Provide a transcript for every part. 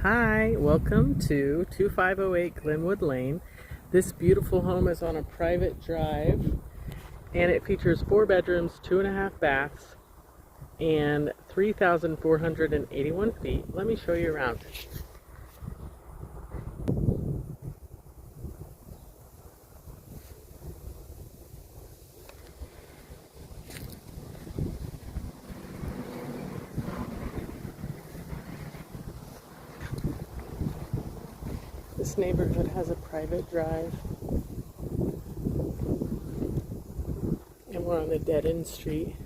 Hi, welcome to 2508 Glynnwood Lane. This beautiful home is on a private drive and it features 4 bedrooms, 2.5 baths, and 3,481 feet. Let me show you around. This neighborhood has a private drive and we're on a dead-end street.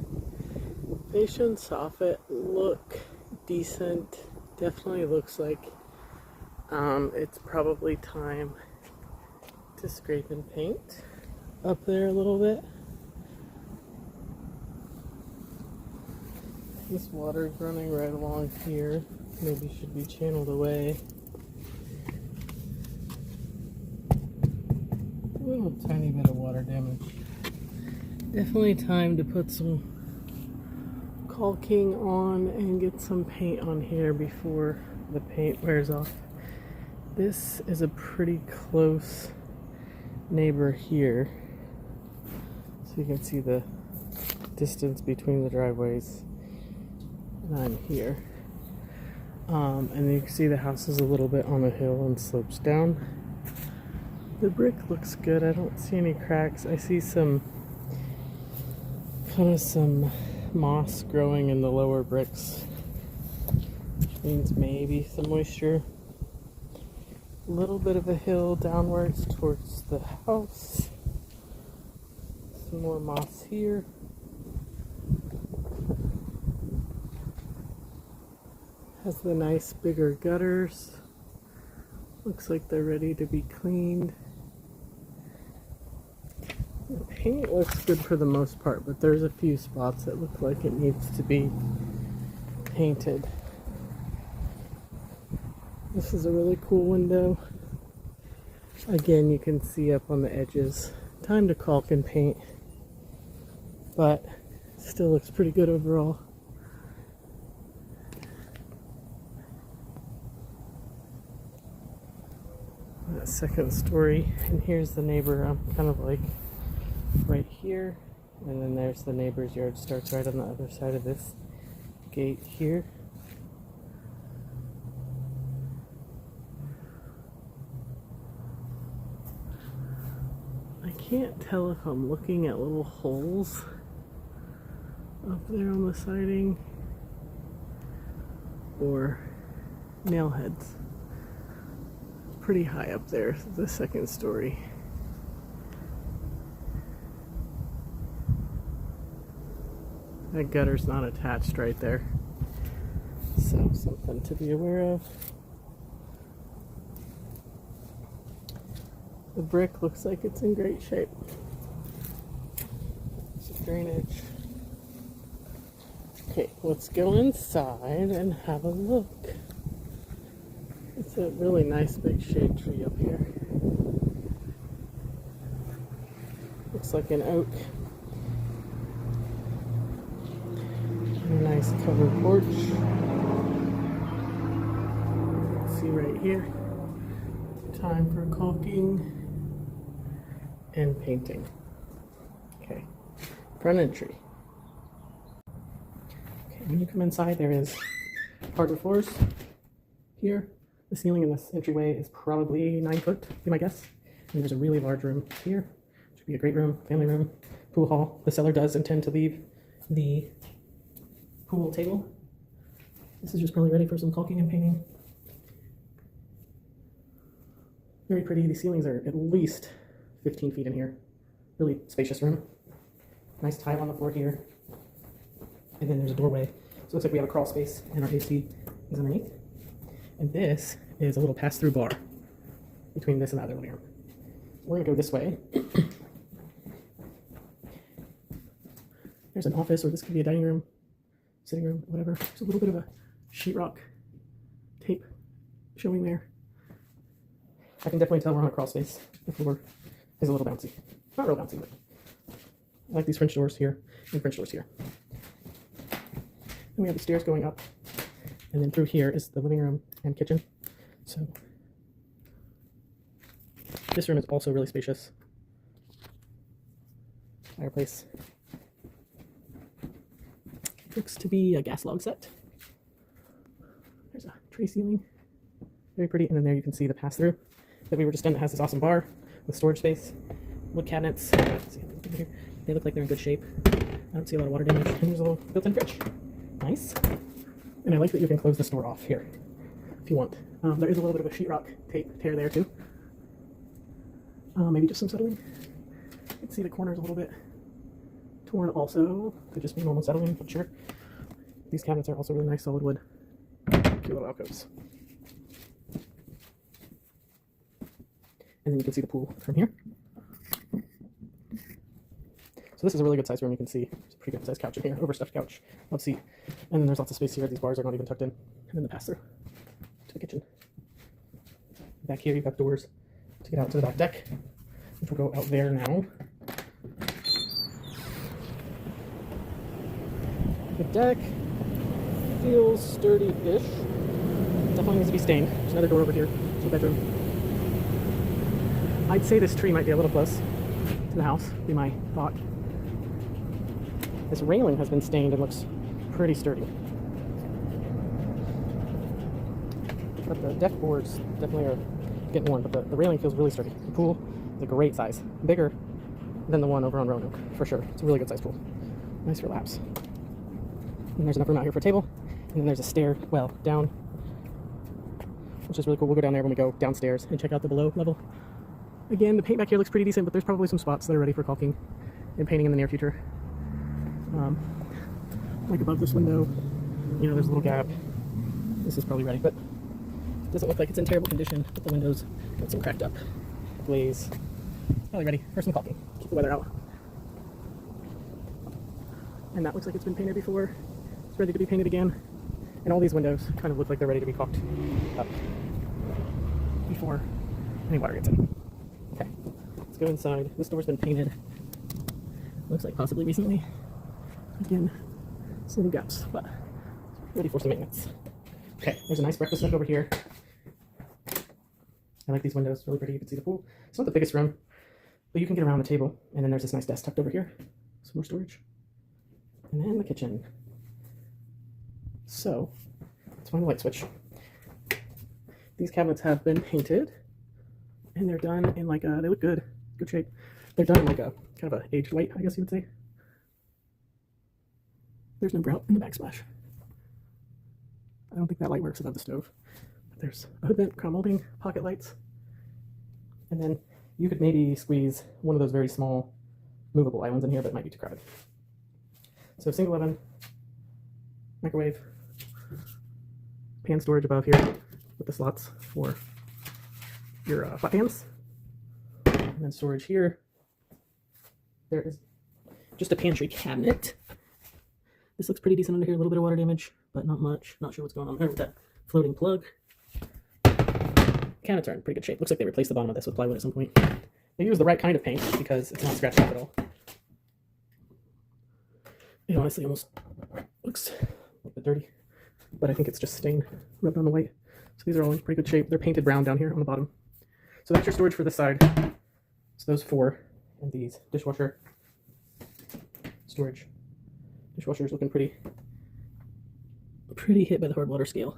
Fascia and soffit look decent. Definitely looks like it's probably time to scrape and paint up there a little bit. This water's running right along here. Maybe should be channeled away. Ooh, tiny bit of water damage. Definitely time to put some caulking on and get some paint on here before the paint wears off. This is a pretty close neighbor here. So you can see the distance between the driveways. And I'm here. And you can see the house is a little bit on a hill and slopes down. The brick looks good. I don't see any cracks. I see some moss growing in the lower bricks, which means maybe some moisture. A little bit of a hill downwards towards the house. Some more moss here. Has the nice bigger gutters. Looks like they're ready to be cleaned. The paint looks good for the most part, but there's a few spots that look like it needs to be painted. This is a really cool window. Again, you can see up on the edges. Time to caulk and paint, but still looks pretty good overall. That second story, and here's the neighbor. I'm kind of like right here, and then there's the neighbor's yard. Starts right on the other side of this gate here. I can't tell if I'm looking at little holes up there on the siding or nail heads. Pretty high up there, the second story. That gutter's not attached right there, so something to be aware of. The brick looks like it's in great shape. Some drainage. Okay, let's go inside and have a look. It's a really nice big shade tree up here. Looks like an oak. And a nice covered porch. See right here. Time for caulking and painting. Okay, front entry. Okay, when you come inside, there is hardwood floors here. The ceiling in this entryway is probably 9 foot, be my guess. And there's a really large room here. Should be a great room, family room, pool hall. The seller does intend to leave the pool table. This is just probably ready for some caulking and painting. Very pretty. The ceilings are at least 15 feet in here. Really spacious room. Nice tile on the floor here. And then there's a doorway. So it looks like we have a crawl space and our AC is underneath. And this is a little pass-through bar between this and the other living room. We're gonna go this way. There's an office, or this could be a dining room, sitting room, whatever. There's a little bit of a sheetrock tape showing there. I can definitely tell we're on a crawl space. The floor is a little bouncy. Not real bouncy, but I like these French doors here and French doors here. Then we have the stairs going up And then through here is the living room and kitchen. So this room is also really spacious. Fireplace. Looks to be a gas log set. There's a tray ceiling. Very pretty. And then there you can see the pass-through that we were just in. It has this awesome bar with storage space, wood cabinets. Let's see, they look like they're in good shape. I don't see a lot of water damage. And there's a little built-in fridge. Nice. And I like that you can close this door off here if you want. There is a little bit of a sheetrock tear there too. Maybe just some settling. You can see the corners a little bit torn also. Could just be normal settling, but sure. These cabinets are also really nice solid wood. Cute little alcoves. And then you can see the pool from here. So this is a really good size room. You can see it's a pretty good sized couch in here, overstuffed couch, love seat. And then there's lots of space here. These bars are not even tucked in. And then the pass through to the kitchen. Back here you've got doors to get out to the back deck, which will go out there now. The deck feels sturdy-ish. Definitely needs to be stained. There's another door over here to the bedroom. I'd say this tree might be a little close to the house, be my thought. This railing has been stained and looks pretty sturdy. But the deck boards definitely are getting worn, but the railing feels really sturdy. The pool is a great size. Bigger than the one over on Roanoke, for sure. It's a really good size pool. Nice for laps. And there's enough room out here for a table. And then there's a stair, well, down, which is really cool. We'll go down there when we go downstairs and check out the below level. Again, the paint back here looks pretty decent, but there's probably some spots that are ready for caulking and painting in the near future. Like above this window, you know, there's a little gap. This is probably ready, but it doesn't look like it's in terrible condition. But the windows got some cracked up glaze. It's probably ready for some caulking. Keep the weather out. And that looks like it's been painted before. It's ready to be painted again. And all these windows kind of look like they're ready to be caulked up before any water gets in. Okay, let's go inside. This door's been painted. Looks like possibly recently. Again, some little gaps, but ready for some maintenance. Okay, there's a nice breakfast nook over here. I like these windows, really pretty. You can see the pool. It's not the biggest room, but you can get around the table. And then there's this nice desk tucked over here. Some more storage. And then the kitchen. So, let's find the light switch. These cabinets have been painted, and they're done in like a, they look good, good shape. They're done in like a, kind of a aged white, I guess you would say. There's no grout in the backsplash. I don't think that light works without the stove. But there's a hood vent, crown molding, pocket lights. And then you could maybe squeeze one of those very small movable islands in here, but it might be too crowded. So single oven, microwave, pan storage above here with the slots for your flat pans. And then storage here. There is just a pantry cabinet. This looks pretty decent under here. A little bit of water damage, but not much. Not sure what's going on there with that floating plug. Cabinets are in pretty good shape. Looks like they replaced the bottom of this with plywood at some point. They used the right kind of paint because it's not scratched up at all. It honestly almost looks a little bit dirty, but I think it's just stained, rubbed on the white. So these are all in pretty good shape. They're painted brown down here on the bottom. So that's your storage for this side. So those four, and these dishwasher, storage. Dishwasher's looking pretty hit by the hard water scale.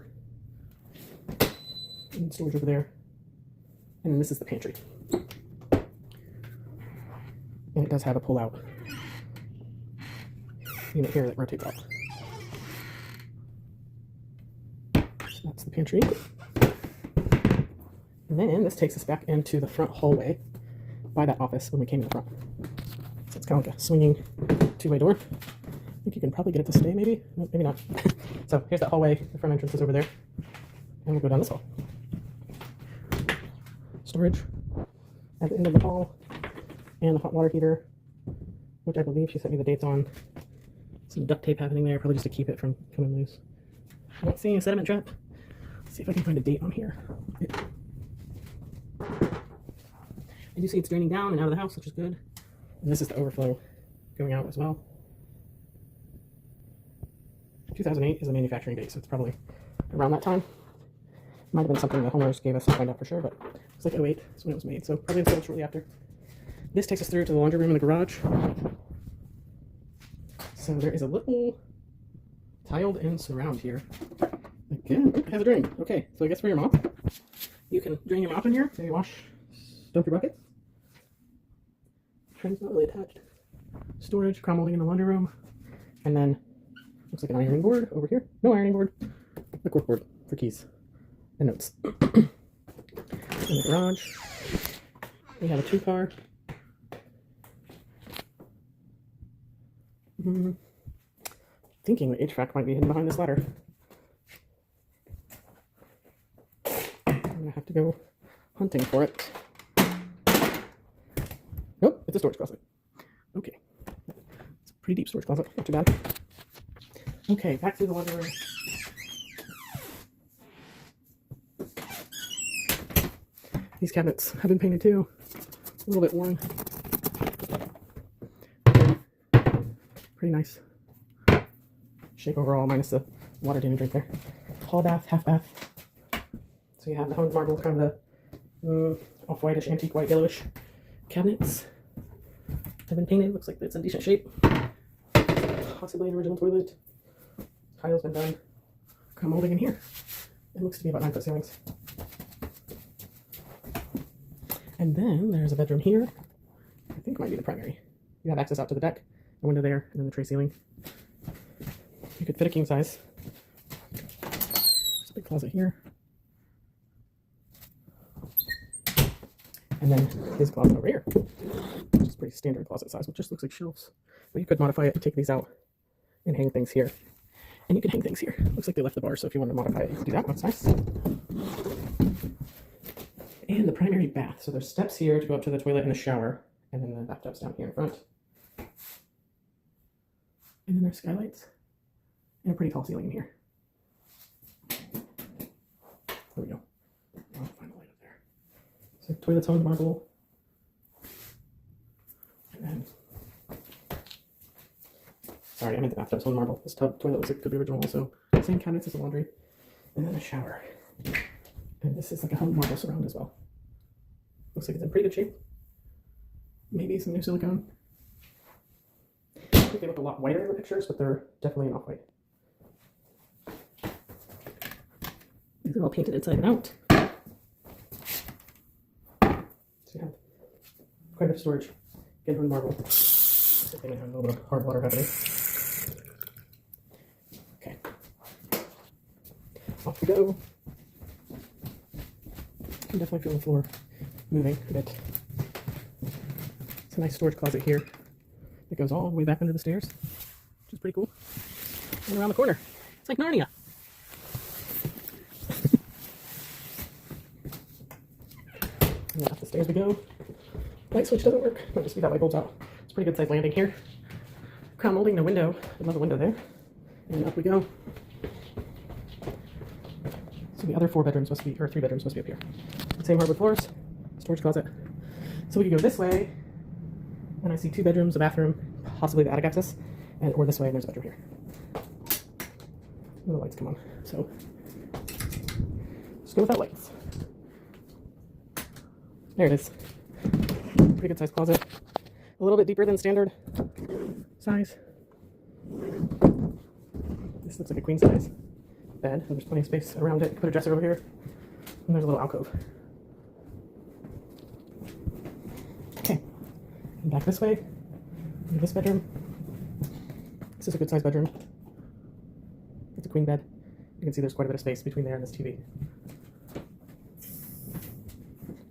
And storage over there. And then this is the pantry. And it does have a pull-out unit here that rotates out. So that's the pantry. And then this takes us back into the front hallway by that office when we came in the front. So it's kind of like a swinging two-way door. I think you can probably get it to stay, maybe? No, maybe not. So here's that hallway. The front entrance is over there. And we'll go down this hall. Storage at the end of the hall. And the hot water heater, which I believe she sent me the dates on. Some duct tape happening there, probably just to keep it from coming loose. I don't see a sediment trap. Let's see if I can find a date on here. I do see it's draining down and out of the house, which is good. And this is the overflow going out as well. 2008 is a manufacturing date, so it's probably around that time. Might have been something the homeowners gave us to find out for sure, but it's like '08 is when it was made, so probably installed shortly after. This takes us through to the laundry room in the garage. So there is a little tiled in surround here. Again, it has a drain. Okay, so I guess for your mop, you can drain your mop in here, maybe wash, dump your buckets. Drain's not really attached. Storage, crown molding in the laundry room, and then looks like an ironing board over here. No ironing board, a cork board for keys and notes. In the garage, we have a 2-car. Thinking the HVAC might be hidden behind this ladder. I'm gonna have to go hunting for it. Nope, it's a storage closet. Okay. It's a pretty deep storage closet, not too bad. Okay, back to the laundry room. These cabinets have been painted too. A little bit worn. Pretty nice shape overall, minus the water damage right there. Hall bath, half bath. So you have the honed marble, kind of the off-whitish, antique white, yellowish cabinets. Have been painted. Looks like it's in decent shape. Possibly an original toilet. Tile's been done. Crown molding in here. It looks to be about 9-foot ceilings. And then there's a bedroom here. I think it might be the primary. You have access out to the deck, a window there, and then the tray ceiling. You could fit a king size. There's a big closet here. And then his closet over here, which is pretty standard closet size, which just looks like shelves. But you could modify it and take these out and hang things here. And you can hang things here. Looks like they left the bar, so if you want to modify it, you can do that. That's nice. And the primary bath. So there's steps here to go up to the toilet and the shower, and then the bathtub's down here in front. And then there's skylights and a pretty tall ceiling in here. There we go. I'll find the light up there. So toilet's honed marble. And then, sorry, I meant the bathtub's honed marble. This toilet looks like it could be original also. Same cabinets as the laundry. And then a shower. And this is like a honed marble surround as well. Looks like it's in pretty good shape. Maybe some new silicone. I think they look a lot whiter in the pictures, but they're definitely an off-white. These are all painted inside and out. So you have quite a bit of storage. Again, honed marble. Looks like they may have a little bit of hard water happening. Okay. Off we go. I can definitely feel the floor moving a bit. It's a nice storage closet here. It goes all the way back under the stairs, which is pretty cool. And around the corner. It's like Narnia. And up the stairs we go. Light switch doesn't work. Might just be that light bulb's out. It's a pretty good sized landing here. Crown molding, no window. Another window there. And up we go. So the other 4 bedrooms must be, or 3 bedrooms must be up here. Same hardwood floors, storage closet. So we could go this way, and I see 2 bedrooms, a bathroom, possibly the attic access, and or this way, and there's a bedroom here. And the lights come on. So let's go without lights. There it is. Pretty good sized closet. A little bit deeper than standard size. This looks like a queen size bed, and there's plenty of space around it. Put a dresser over here, and there's a little alcove. Okay, and back this way, into this bedroom. This is a good sized bedroom. It's a queen bed. You can see there's quite a bit of space between there and this TV.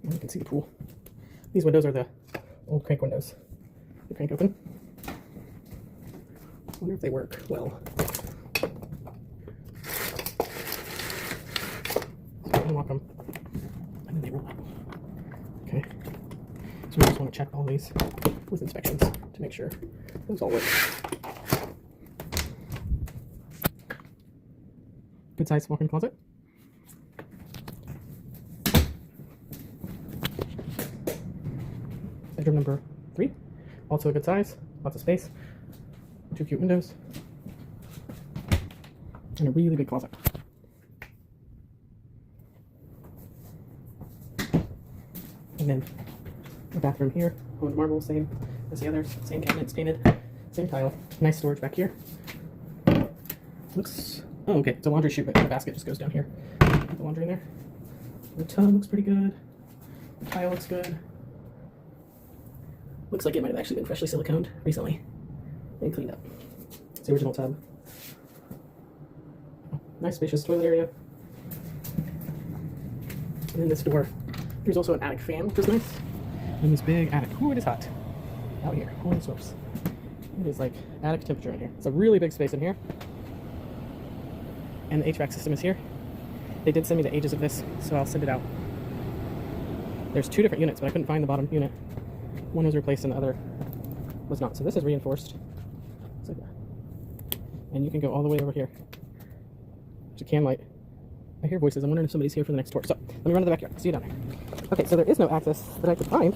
And you can see the pool. These windows are the old crank windows. They crank open. I wonder if they work well. Unlock them, and then they roll up. Okay, so we just want to check all these with inspections to make sure those all work. Good size walk-in closet. Bedroom number 3, also a good size, lots of space, 2 cute windows, and a really big closet. And then the bathroom here, honed marble, same as the others, same cabinets painted, same tile. Nice storage back here. Looks, oh okay, it's a laundry chute, but the basket just goes down here. Put the laundry in there. The tub looks pretty good. The tile looks good. Looks like it might have actually been freshly siliconed recently and cleaned up. It's the original tub. Nice spacious toilet area. And then this door. There's also an attic fan, which is nice. And this big attic. Ooh, it is hot out here. Holy smokes. It is like attic temperature in here. It's a really big space in here. And the HVAC system is here. They did send me the ages of this, so I'll send it out. There's 2 different units, but I couldn't find the bottom unit. One was replaced and the other was not. So this is reinforced. It's like that. And you can go all the way over here. There's a can light. I hear voices. I'm wondering if somebody's here for the next tour. So let me run to the backyard. See you down there. Okay, so there is no access that I could find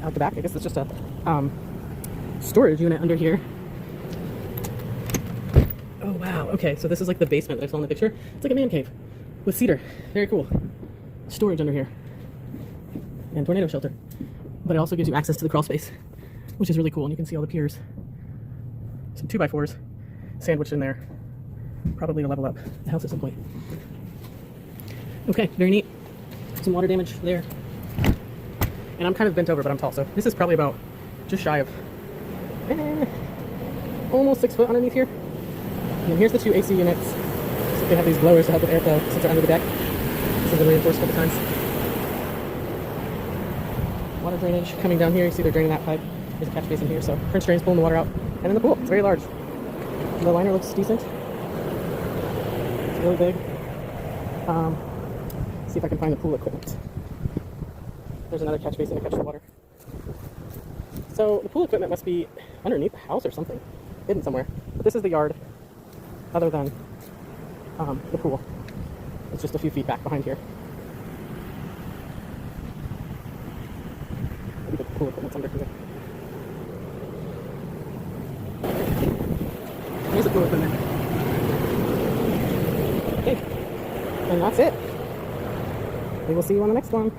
out the back. I guess it's just a storage unit under here. Oh wow. Okay, so this is like the basement that I saw in the picture. It's like a man cave with cedar. Very cool. Storage under here. And tornado shelter. But it also gives you access to the crawl space, which is really cool. And you can see all the piers. Some 2x4s sandwiched in there. Probably to level up the house at some point. Okay, very neat. Some water damage there. And I'm kind of bent over, but I'm tall. So this is probably about just shy of almost 6 foot underneath here. And here's the 2 AC units. So they have these blowers to help with airflow since they're under the deck. This has been reinforced a couple times. Water drainage coming down here. You see they're draining that pipe. There's a catch basin here. So French drain's pulling the water out. And then the pool. It's very large. The liner looks decent. It's really big. See if I can find the pool equipment. There's another catch basin to catch the water. So the pool equipment must be underneath the house or something. Hidden somewhere. But this is the yard. Other than the pool. It's just a few feet back behind here. Maybe the pool equipment's under here. Here's the pool equipment. Okay. And that's it. We will see you on the next one.